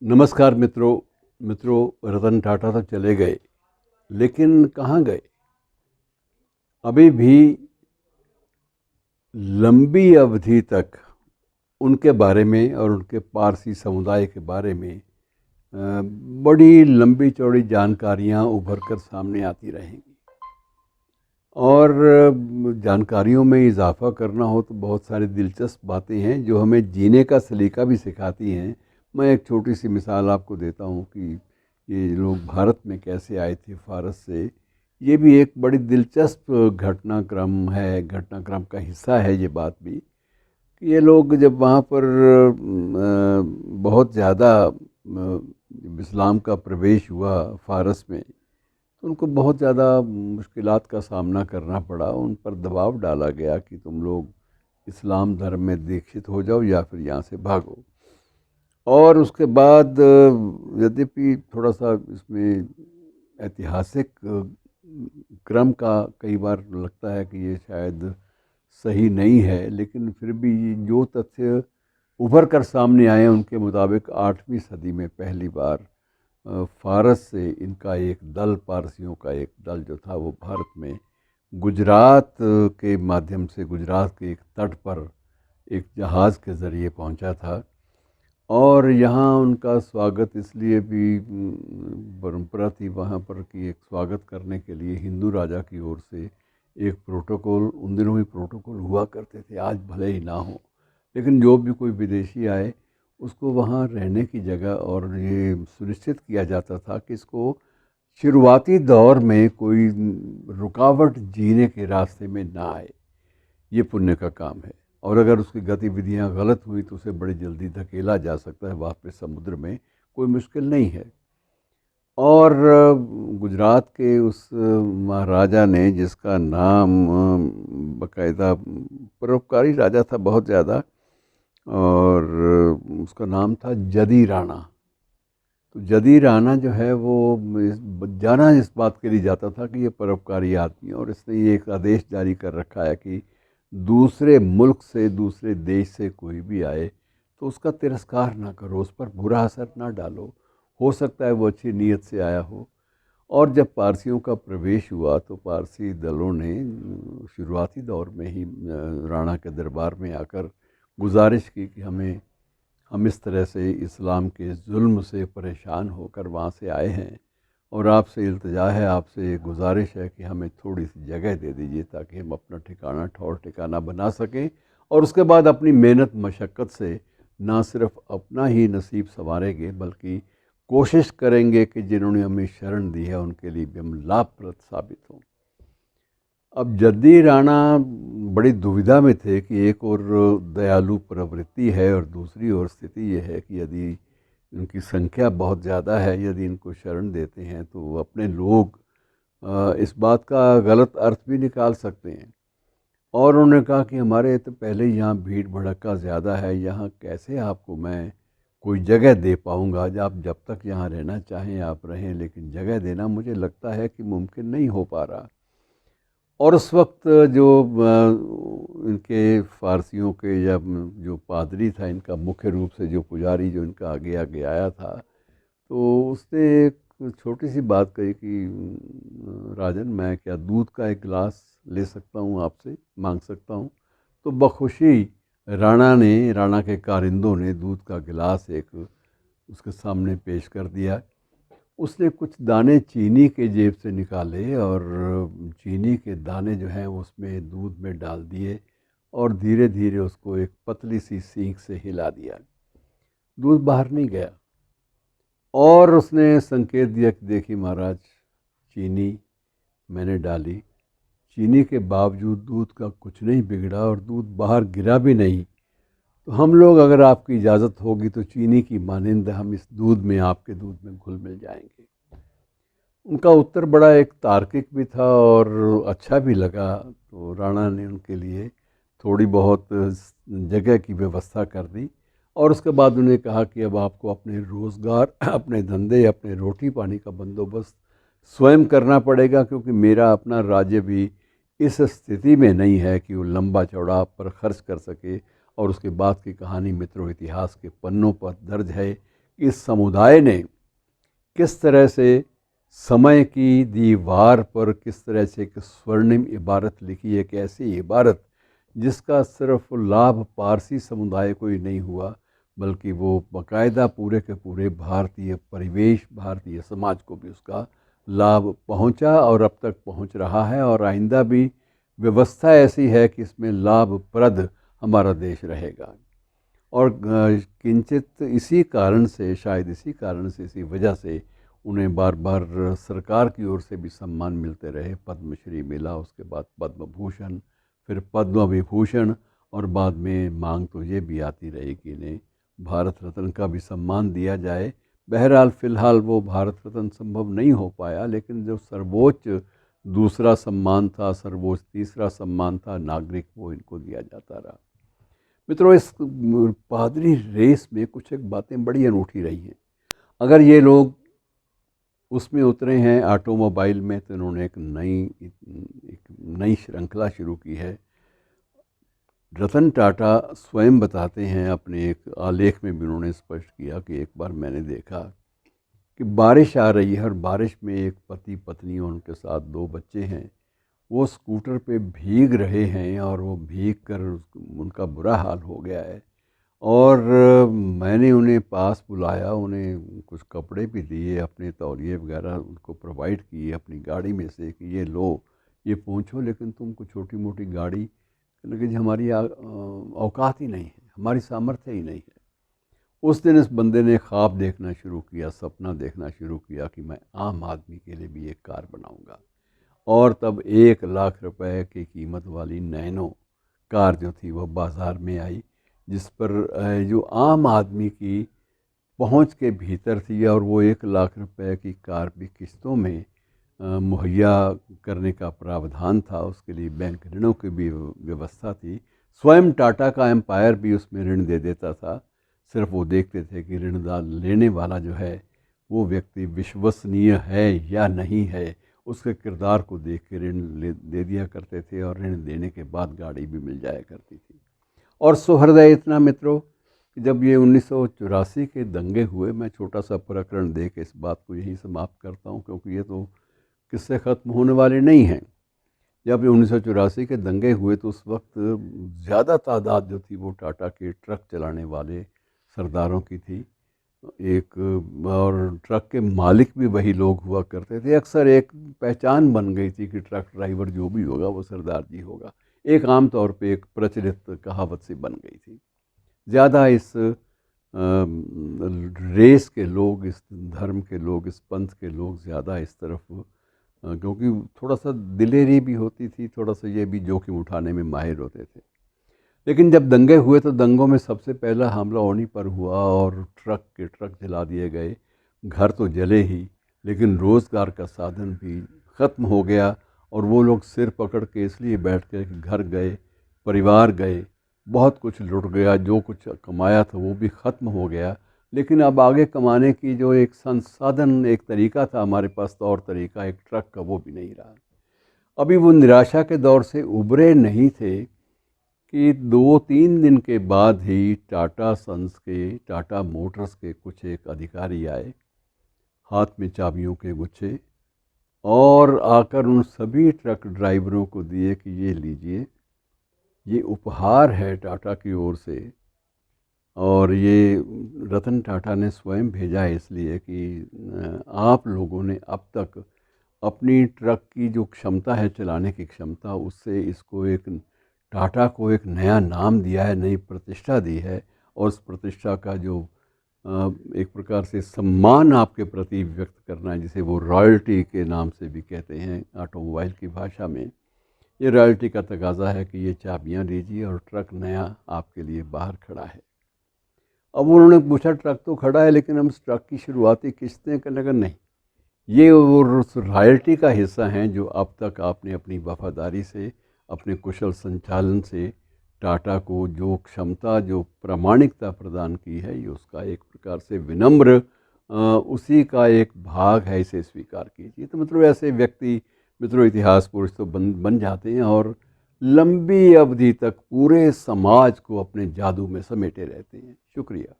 नमस्कार मित्रों। रतन टाटा तो चले गए, लेकिन कहाँ गए? अभी भी लंबी अवधि तक उनके बारे में और उनके पारसी समुदाय के बारे में बड़ी लंबी चौड़ी जानकारियाँ उभर कर सामने आती रहेंगी। और जानकारियों में इजाफ़ा करना हो तो बहुत सारी दिलचस्प बातें हैं जो हमें जीने का सलीका भी सिखाती हैं। मैं एक छोटी सी मिसाल आपको देता हूँ कि ये लोग भारत में कैसे आए थे फ़ारस से। ये भी एक बड़ी दिलचस्प घटनाक्रम का हिस्सा है ये बात भी, कि ये लोग जब वहाँ पर बहुत ज़्यादा इस्लाम का प्रवेश हुआ फ़ारस में, तो उनको बहुत ज़्यादा मुश्किलात का सामना करना पड़ा। उन पर दबाव डाला गया कि तुम लोग इस्लाम धर्म में दीक्षित हो जाओ या फिर यहाँ से भागो। और उसके बाद यद्यपि थोड़ा सा इसमें ऐतिहासिक क्रम का कई बार लगता है कि ये शायद सही नहीं है, लेकिन फिर भी जो तथ्य उभर कर सामने आए उनके मुताबिक 8वीं सदी में पहली बार फ़ारस से इनका एक दल, पारसियों का एक दल जो था वो भारत में गुजरात के माध्यम से, गुजरात के एक तट पर एक जहाज़ के ज़रिए पहुंचा था। और यहाँ उनका स्वागत इसलिए भी परंपरा थी वहाँ पर कि एक स्वागत करने के लिए हिंदू राजा की ओर से एक प्रोटोकॉल, उन दिनों भी प्रोटोकॉल हुआ करते थे, आज भले ही ना हो, लेकिन जो भी कोई विदेशी आए उसको वहाँ रहने की जगह और ये सुनिश्चित किया जाता था कि इसको शुरुआती दौर में कोई रुकावट जीने के रास्ते में ना आए। ये पुण्य का काम है, और अगर उसकी गतिविधियां गलत हुई तो उसे बड़ी जल्दी धकेला जा सकता है वापस समुद्र में, कोई मुश्किल नहीं है। और गुजरात के उस महाराजा ने, जिसका नाम बाकायदा परोपकारी राजा था बहुत ज़्यादा, और उसका नाम था जदी राणा। तो जदी राणा जो है वो जाना इस बात के लिए जाता था कि ये परोपकारी आदमी है, और इसने ये एक आदेश जारी कर रखा है कि दूसरे मुल्क से, दूसरे देश से कोई भी आए तो उसका तिरस्कार ना करो, उस पर बुरा असर ना डालो। हो सकता है वो अच्छी नीयत से आया हो। और जब पारसियों का प्रवेश हुआ तो पारसी दलों ने शुरुआती दौर में ही राणा के दरबार में आकर गुजारिश की कि हम इस तरह से इस्लाम के जुल्म से परेशान होकर वहाँ से आए हैं, और आपसे इल्तिजा है, आपसे गुजारिश है कि हमें थोड़ी सी जगह दे दीजिए ताकि हम अपना ठिकाना, ठौर ठिकाना बना सकें, और उसके बाद अपनी मेहनत मशक्क़त से ना सिर्फ अपना ही नसीब संवारेंगे बल्कि कोशिश करेंगे कि जिन्होंने हमें शरण दी है उनके लिए भी हम लाभप्रद साबित हों। अब जद्दी राणा बड़ी दुविधा में थे कि एक और दयालु प्रवृत्ति है और दूसरी ओर स्थिति ये है कि यदि इनकी संख्या बहुत ज़्यादा है, यदि इनको शरण देते हैं तो अपने लोग इस बात का गलत अर्थ भी निकाल सकते हैं। और उन्होंने कहा कि हमारे तो पहले ही यहाँ भीड़ भड़क्का ज़्यादा है, यहाँ कैसे आपको मैं कोई जगह दे पाऊँगा। जब तक यहाँ रहना चाहें आप रहें, लेकिन जगह देना मुझे लगता है कि मुमकिन नहीं हो पा रहा। और उस वक्त जो इनके फ़ारसियों के, या जो पादरी था इनका, मुख्य रूप से जो पुजारी जो इनका आगे आगे आया था, तो उसने एक छोटी सी बात कही कि राजन, मैं क्या दूध का एक गिलास ले सकता हूँ, आपसे मांग सकता हूँ? तो बखुशी राणा के कारिंदों ने दूध का गिलास एक उसके सामने पेश कर दिया। उसने कुछ दाने चीनी के जेब से निकाले और चीनी के दाने जो हैं उसमें दूध में डाल दिए, और धीरे धीरे उसको एक पतली सी सींक से हिला दिया। दूध बाहर नहीं गया, और उसने संकेत दिया कि देखिए महाराज, चीनी मैंने डाली, चीनी के बावजूद दूध का कुछ नहीं बिगड़ा और दूध बाहर गिरा भी नहीं। तो हम लोग, अगर आपकी इजाज़त होगी तो चीनी की मानिंद हम इस दूध में, आपके दूध में घुल मिल जाएंगे। उनका उत्तर बड़ा एक तार्किक भी था और अच्छा भी लगा। तो राणा ने उनके लिए थोड़ी बहुत जगह की व्यवस्था कर दी, और उसके बाद उन्हें कहा कि अब आपको अपने रोज़गार, अपने धंधे, अपने रोटी पानी का बंदोबस्त स्वयं करना पड़ेगा, क्योंकि मेरा अपना राज्य भी इस स्थिति में नहीं है कि वो लंबा चौड़ा आप पर खर्च कर सके। और उसके बाद की कहानी मित्रों इतिहास के पन्नों पर दर्ज है कि इस समुदाय ने किस तरह से समय की दीवार पर किस तरह से एक स्वर्णिम इबारत लिखी, एक ऐसी इबारत जिसका सिर्फ लाभ पारसी समुदाय को ही नहीं हुआ, बल्कि वो बाकायदा पूरे के पूरे भारतीय परिवेश, भारतीय समाज को भी उसका लाभ पहुंचा और अब तक पहुंच रहा है। और आइंदा भी व्यवस्था ऐसी है कि इसमें लाभप्रद हमारा देश रहेगा। और किंचित इसी कारण से, शायद इसी कारण से, इसी वजह से उन्हें बार बार सरकार की ओर से भी सम्मान मिलते रहे। पद्मश्री मिला, उसके बाद पद्म भूषण, फिर पद्म विभूषण, और बाद में मांग तो ये भी आती रही कि इन्हें भारत रत्न का भी सम्मान दिया जाए। बहरहाल फ़िलहाल वो भारत रत्न संभव नहीं हो पाया, लेकिन जो सर्वोच्च दूसरा सम्मान था, सर्वोच्च तीसरा सम्मान था नागरिक, वो इनको दिया जाता रहा। मित्रों, इस पादरी रेस में कुछ एक बातें बड़ी अनूठी रही हैं। अगर ये लोग उसमें उतरे हैं ऑटोमोबाइल में, तो इन्होंने एक नई श्रृंखला शुरू की है। रतन टाटा स्वयं बताते हैं, अपने एक आलेख में भी उन्होंने स्पष्ट किया कि एक बार मैंने देखा कि बारिश आ रही है और बारिश में एक पति पत्नी और उनके साथ 2 बच्चे हैं, वो स्कूटर पे भीग रहे हैं और वो भीग कर उनका बुरा हाल हो गया है। और मैंने उन्हें पास बुलाया, उन्हें कुछ कपड़े भी दिए, अपने तौलिए वगैरह उनको प्रोवाइड किए अपनी गाड़ी में से कि ये लो, ये पहुँचो, लेकिन तुमको छोटी मोटी गाड़ी, लेकिन हमारी औकात ही नहीं है, हमारी सामर्थ्य ही नहीं है। उस दिन इस बंदे ने ख्वाब देखना शुरू किया, सपना देखना शुरू किया कि मैं आम आदमी के लिए भी एक कार बनाऊंगा। और तब 1 लाख रुपए की कीमत वाली नैनो कार जो थी वो बाज़ार में आई, जिस पर जो आम आदमी की पहुंच के भीतर थी, और वो 1 लाख रुपए की कार भी किस्तों में मुहैया करने का प्रावधान था। उसके लिए बैंक ऋणों की भी व्यवस्था थी। स्वयं टाटा का एम्पायर भी उसमें ऋण दे देता था। सिर्फ वो देखते थे कि ऋणदार लेने वाला जो है वो व्यक्ति विश्वसनीय है या नहीं है, उसके किरदार को देख के ऋण दे दिया करते थे, और ऋण देने के बाद गाड़ी भी मिल जाया करती थी। और सुहृदय इतना मित्रों, जब ये 1984 के दंगे हुए, मैं छोटा सा प्रकरण दे के इस बात को यहीं समाप्त करता हूँ, क्योंकि ये तो किससे ख़त्म होने वाले नहीं हैं। जब 1984 के दंगे हुए तो उस वक्त ज़्यादा तादाद जो थी वो टाटा के ट्रक चलाने वाले सरदारों की थी। एक और ट्रक के मालिक भी वही लोग हुआ करते थे। अक्सर एक पहचान बन गई थी कि ट्रक ड्राइवर जो भी होगा वो सरदार जी होगा। एक आम तौर पे एक प्रचलित कहावत सी बन गई थी। ज़्यादा इस रेस के लोग, इस धर्म के लोग, इस पंथ के लोग ज़्यादा इस तरफ, क्योंकि थोड़ा सा दिलेरी भी होती थी, थोड़ा सा ये भी जोखिम उठाने में माहिर होते थे। लेकिन जब दंगे हुए तो दंगों में सबसे पहला हमला उन्हीं पर हुआ और ट्रक जला दिए गए। घर तो जले ही, लेकिन रोज़गार का साधन भी ख़त्म हो गया। और वो लोग सिर पकड़ के इसलिए बैठ गए कि घर गए, परिवार गए, बहुत कुछ लुट गया, जो कुछ कमाया था वो भी ख़त्म हो गया। लेकिन अब आगे कमाने की जो एक संसाधन, एक तरीका था हमारे पास, तौर तरीका एक ट्रक का, वो भी नहीं रहा। अभी वो निराशा के दौर से उभरे नहीं थे कि 2-3 दिन के बाद ही टाटा सन्स के, टाटा मोटर्स के कुछ एक अधिकारी आए, हाथ में चाबियों के गुच्छे, और आकर उन सभी ट्रक ड्राइवरों को दिए कि ये लीजिए, ये उपहार है टाटा की ओर से, और ये रतन टाटा ने स्वयं भेजा है इसलिए कि आप लोगों ने अब तक अपनी ट्रक की जो क्षमता है, चलाने की क्षमता, उससे इसको एक, टाटा को एक नया नाम दिया है, नई प्रतिष्ठा दी है। और उस प्रतिष्ठा का जो एक प्रकार से सम्मान आपके प्रति व्यक्त करना है, जिसे वो रॉयल्टी के नाम से भी कहते हैं ऑटोमोबाइल की भाषा में, ये रॉयल्टी का तकाजा है कि ये चाबियां लीजिए और ट्रक नया आपके लिए बाहर खड़ा है। अब उन्होंने पूछा ट्रक तो खड़ा है, लेकिन हम इस ट्रक की शुरुआती किस्तें करने का नहीं, ये वो रॉयल्टी का हिस्सा हैं जो अब तक आपने अपनी वफादारी से, अपने कुशल संचालन से टाटा को जो क्षमता, जो प्रामाणिकता प्रदान की है, ये उसका एक प्रकार से विनम्र उसी का एक भाग है, इसे स्वीकार कीजिए। तो मतलब ऐसे व्यक्ति मित्रों इतिहास पुरुष तो बन जाते हैं और लंबी अवधि तक पूरे समाज को अपने जादू में समेटे रहते हैं। शुक्रिया।